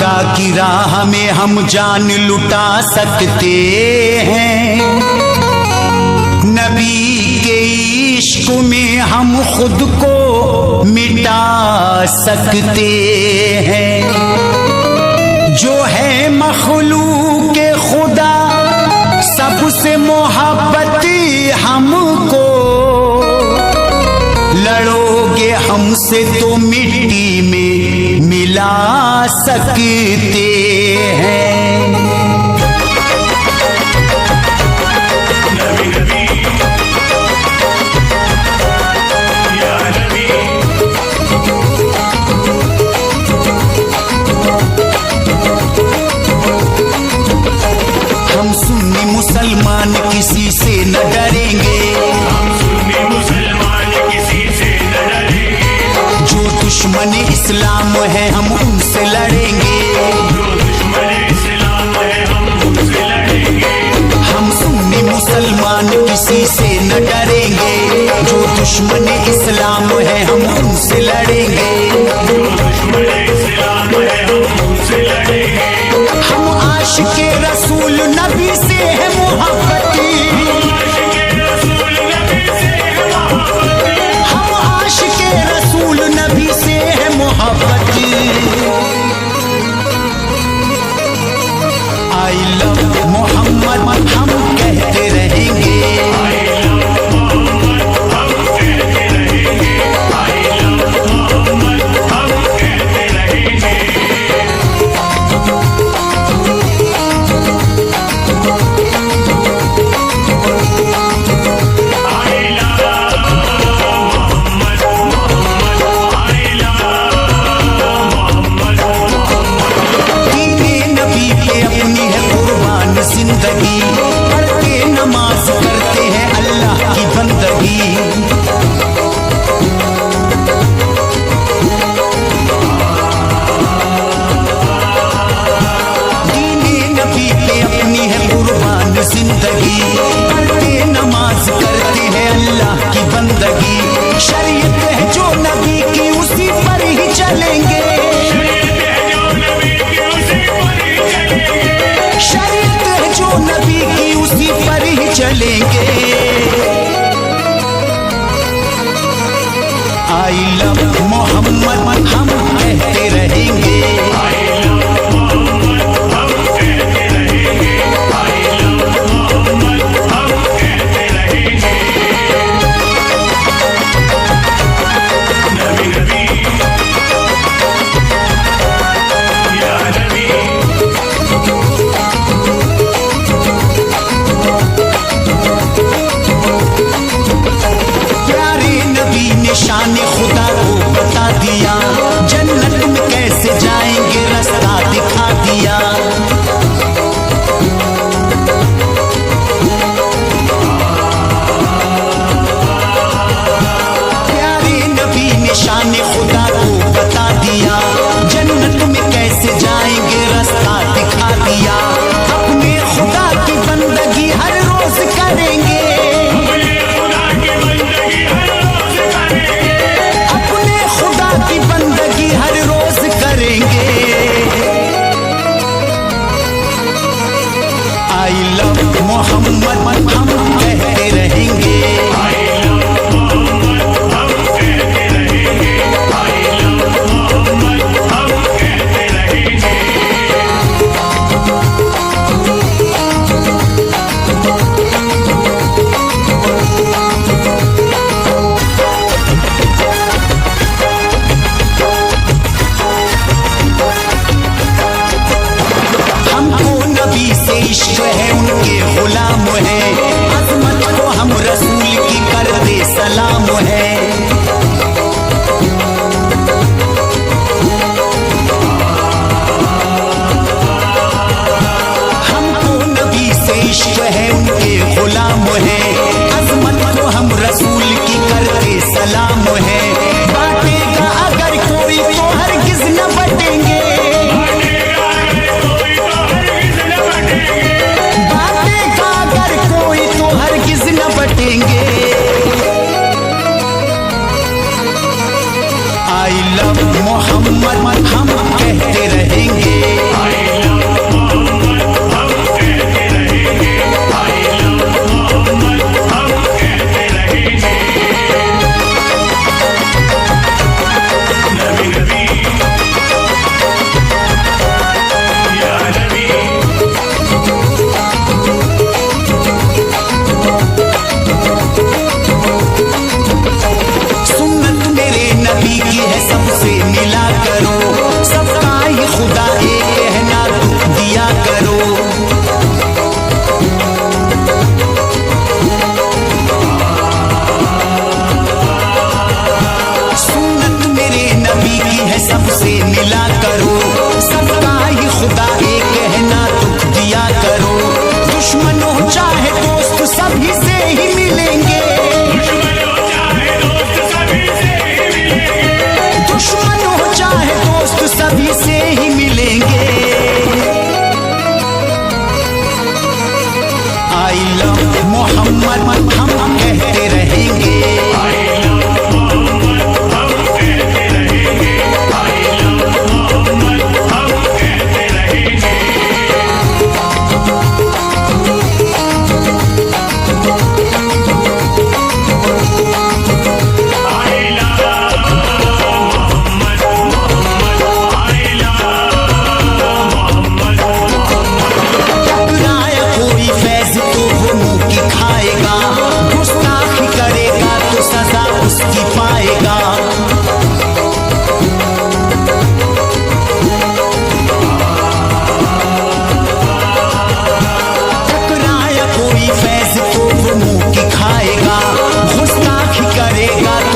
खुदा की राह में हम जान लुटा सकते हैं, नबी के इश्क में हम खुद को मिटा सकते हैं। जो है मखलूक खुदा सबसे मोहब्बत हमको, लड़ोगे हमसे तो मिट्टी में मिला सकते हैं। मुसलमान किसी से न डरेंगे, हम सुन्नी मुसलमान किसी से न डरेंगे। जो दुश्मन इस्लाम है हम उनसे लड़ेंगे, जो दुश्मन इस्लाम है हम उनसे लड़ेंगे। हम सुन्नी मुसलमान किसी से न डरेंगे, जो दुश्मन इस्लाम है हम उनसे लड़ेंगे, जो दुश्मन इस्लाम है हम उनसे लड़ेंगे। हम आशिके रसूल नबी से है मोहब्बती, हम आशिके रसूल नबी से है मोहब्बती। आई लव मोहम्मद हम कहते रहेंगे, जिंदगी पढ़ते नमाज करते हैं अल्लाह की बंदगी। दीने नबी पे अपनी है कुर्बान जिंदगी, पढ़ते नमाज करते हैं अल्लाह की बंदगी। शरीयत है जो नबी की उसी पर ही चलेंगे, शरीयत है जो नबी की उसी पर ही चलेंगे। आई लव मोहम्मद हम कहते रहेंगे, शान खुदा को बता दिया, जन्नत में कैसे जाएंगे रास्ता दिखा दिया। प्यारे नबी ने शान खुदा को बता दिया, जन्नत में कैसे जाएंगे रास्ता दिखा दिया। अपने खुदा की बंदगी हर रोज करेंगे, की बंदगी हर रोज करेंगे। आई लव मोहम्मद हम कहते रहेंगे, इश्क है उनके गुलाम है, अजमत को हम रसूल की करते सलाम है। हमको नबी से इश्क है उनके गुलाम है, अजमत को हम रसूल की करते सलाम है। बांटेगा अगर कोई तो हरगिज न बटेंगे, हरगिज न बटेंगे। आई लव मोहम्मद हम कहते रहेंगे, सबसे मिला करो, सबका ही खुदा एक है ना दुख दिया करो। दुश्मन हो चाहे दोस्त सभी से ही मिलेंगे, दुश्मन हो चाहे दोस्त सभी से ही मिलेंगे, दुश्मन हो चाहे दोस्त सभी से ही मिलेंगे। आई लव मोहम्मद हम कहते रहेंगे,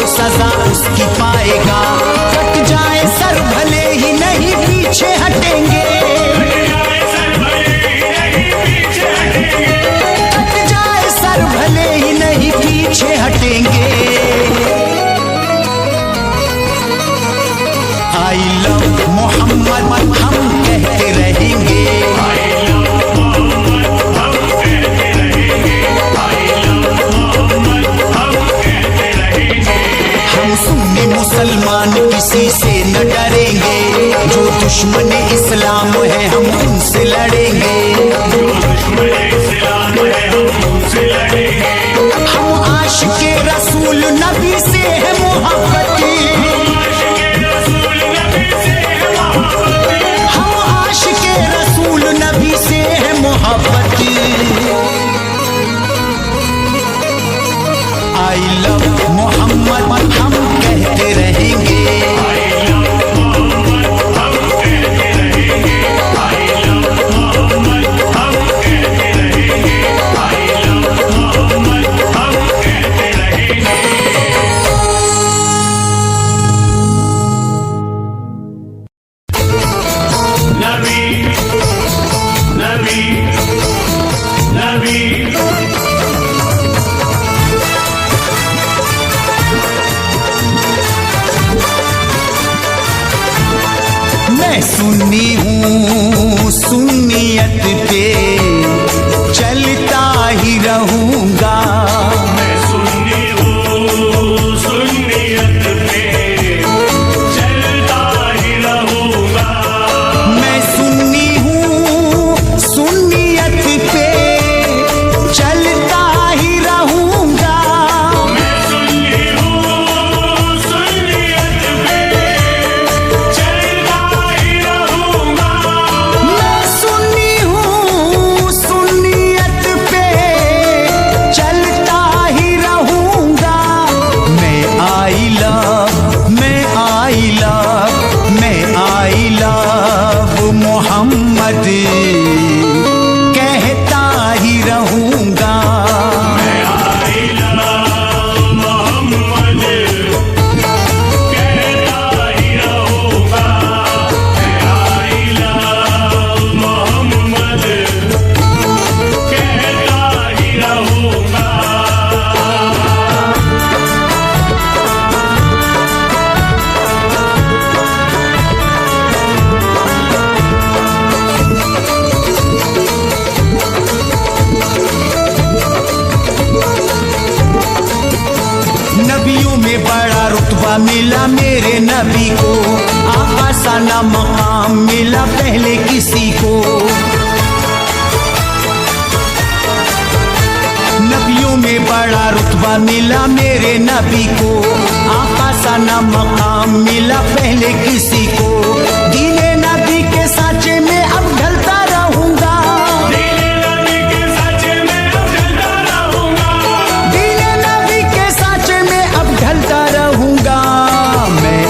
सजा उसकी पाएगा। कट जाए सर भले ही नहीं पीछे हटेंगे, कट जाए सर भले ही नहीं पीछे हटेंगे। आई लव मोहम्मद हम कहते रहेंगे, सुन्नी मुसलमान किसी से न डरेंगे, जो दुश्मन इस्लाम है हम उनसे लड़ेंगे, जो दुश्मन इस्लाम है हम उनसे लड़ेंगे। हम आशिके रसूल नबी से है मोहब्बती, हम आशिके रसूल नबी से है मोहब्बती। आई लव मोहम्मद हम कहते रहेंगे, मैं सुन्नी हूँ सुन्नियत पे चलता ही रहूँगा, मैं सुन्नी हूँ सुन्नियत पे चलता ही रहूँगा, मैं सुन्नी हूँ सुन्नियत पे चलता ही रहूँगा, मैं सुन्नी हूँ सुन्नियत पे चलता ही रहूँगा, मैं सुन्नी हूँ सुन्नियत पे चलता ही रहूँगा। मैं आई लव मोहम्मद कहता ही रहूँगा, मैं आई लव मोहम्मद कहता ही रहूँगा, मैं आई लव मोहम्मद कहता ही रहूँगा। नबियों में बड़ा रुतबा मिला मेरे नबी को, आका सा ना मकाम मिला पहले किसी को। नबियों में बड़ा रुतबा मिला मेरे नबी को, आका सा ना मकाम मिला पहले किसी को। दीने नबी के साँचे में अब ढलता रहूंगा, दीने नबी के साँचे में अब ढलता रहूँगा, दीने नबी के साँचे में अब ढलता रहूंगा। मैं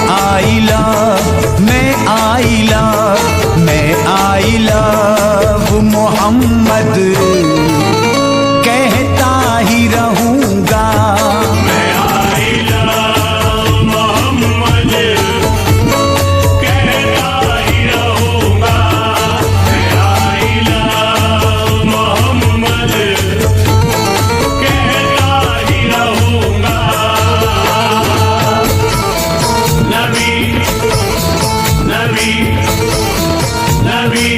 आई लव मोहम्मद कहता ही रहूंगा, मैं आई लव मोहम्मद कहता नबी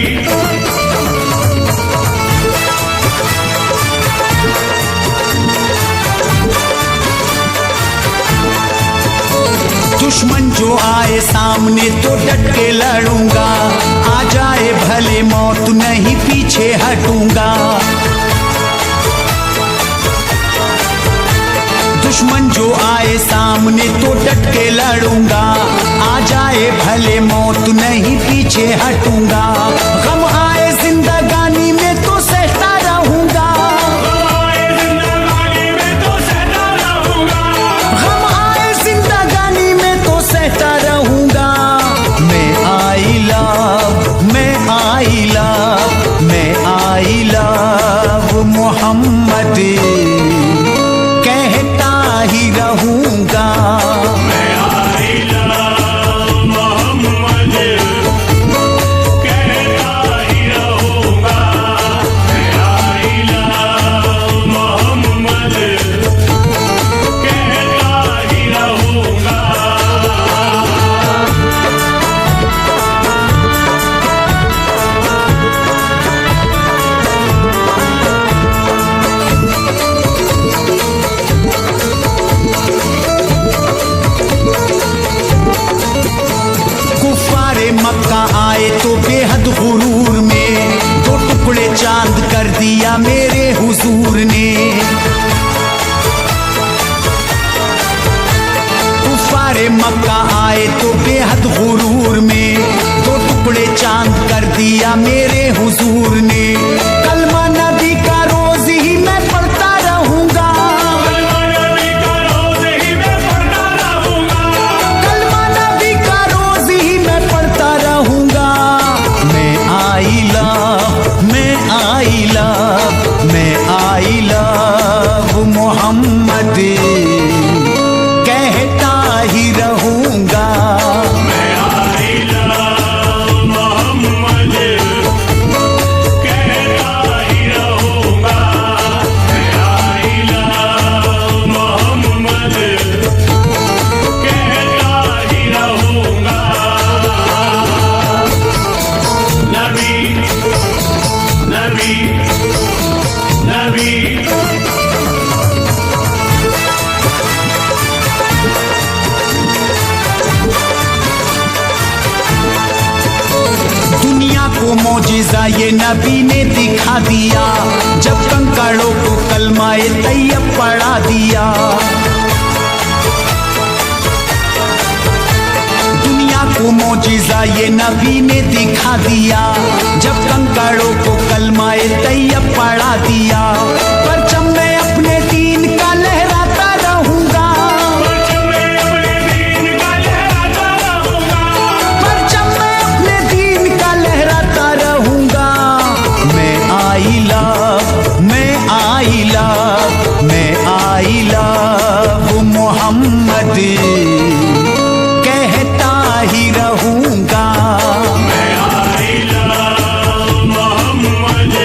दुश्मन जो आए सामने तो डट के लड़ूंगा, आ जाए भले मौत नहीं पीछे हटूंगा। दुश्मन जो आए सामने तो डट के लड़ूंगा, आ जाए भले मौत नहीं पीछे हटूंगा। गम आए जिंदगानी में तो सहता रहूंगा, गम आए जिंदगानी में तो सहता रहूंगा। मैं आई लव, मैं आई लव, मैं आई लव मोहम्मद कहता ही रहूंगा। मैं आई लव मोहम्मद कहता ही रहूंगा। मैं आई लव मोहम्मद कहता ही रहूंगा। कुफ्फारे मक्का आए तो बेहद गुरूर में, दो टुकड़े चांद कर दिया मेरे हुजूर ने। कुफ्फारे मक्का आए तो बेहद गुरूर में, दो टुकड़े चांद कर दिया मेरे हुजूर ने। कलमा नबी का रोज ही मैं पढ़ता रहूंगा, कलमा नबी का रोज ही मैं पढ़ता रहूंगा। कलमा नबी का रोज ही मैं पढ़ता रहूंगा। मैं आई लव, मैं आई लव, मैं आई लव मोहम्मद कहता ही रहूंगा। मैं आई लव मोहम्मद कहता ही रहूंगा। मैं आई लव मोहम्मद कहता ही रहूंगा। नबी नबी नबी दुनिया को मौजिजा ये नबी ने दिखा दिया, जब कंकड़ों को कलमाए तैयब पढ़ा दिया। दुनिया को मौजिजा ये नबी ने दिखा दिया, जब कंकड़ों को कलमाए तैयब पढ़ा दिया। परचम मैं अपने दीन का लहराता रहूंगा, परचम मैं अपने दीन का लहराता रहूंगा। परचम मैं अपने दीन का लहराता रहूंगा। मैं आई लव, मैं आई लव, मैं आई लव मोहम्मद कहता ही रहूंगा। मैं आई लव मोहम्मद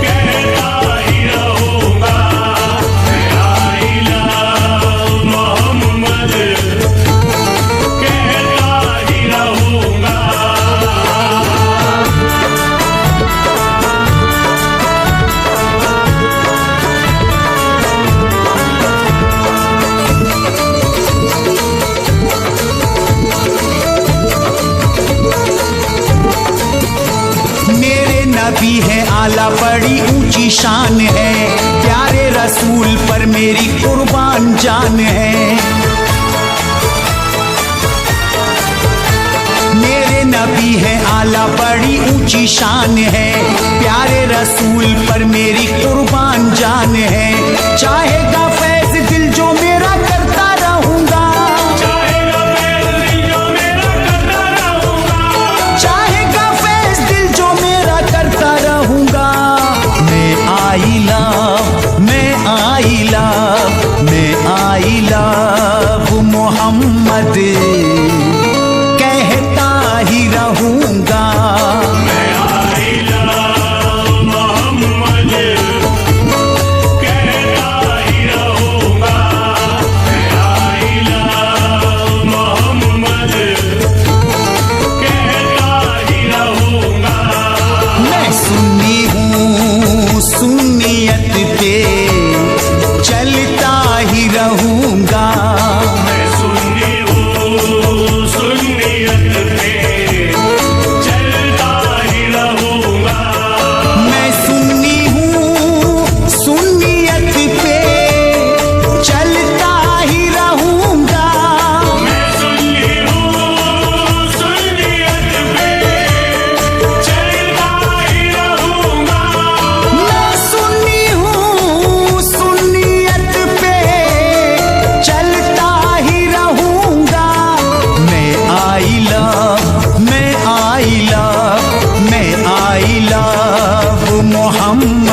कहता ही रहूंगा। मैं आई लव मोहम्मद कहता ही रहूंगा। मेरे नबी है आला बड़ी ऊंची शान है, प्यारे रसूल पर मेरी कुर्बान जान है। मेरे नबी है आला बड़ी ऊंची शान है, प्यारे रसूल पर मेरी कुर्बान जान है। चाहेगा फैज दिल जो मेरा करता रहूंगा, चाहेगा फैज़ दिल जो मेरा करता रहूंगा। चाहेगा फैज दिल जो मेरा करता रहूंगा। मैं आई लव, मैं आई लव, मैं आई लव मोहम्मद कहता ही रहूंगा। मैं आई लव मोहम्मद कहता ही रहूंगा।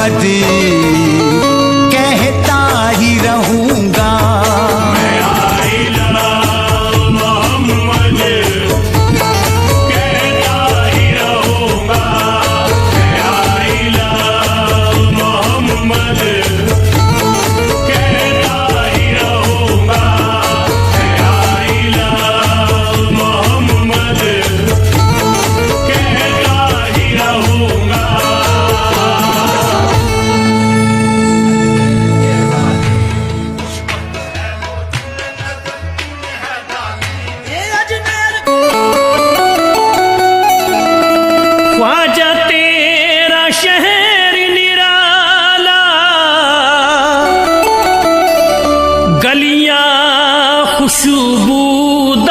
मोहम्मद कहता ही रहूंगा। मैं आइला मोहम्मद कहता ही रहूंगा। मैं आइला मोहम्मद कहता ही रहूंगा। मैं आइला मोहम्मद कहता ही रहूंगा। ख्वाजा तेरा शहर निराला, गलियां खुशबूदार,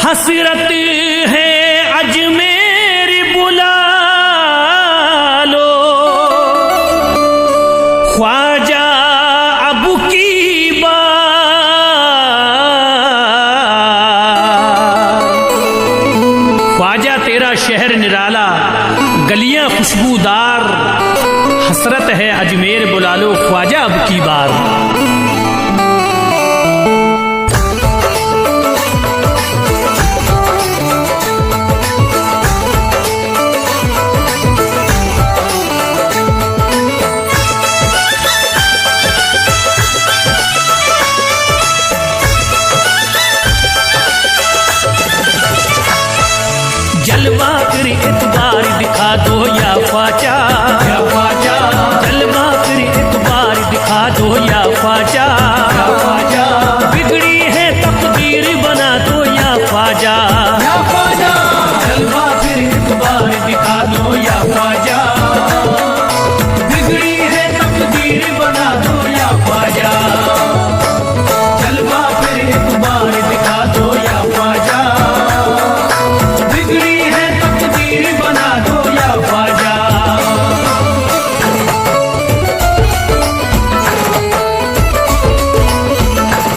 हसरत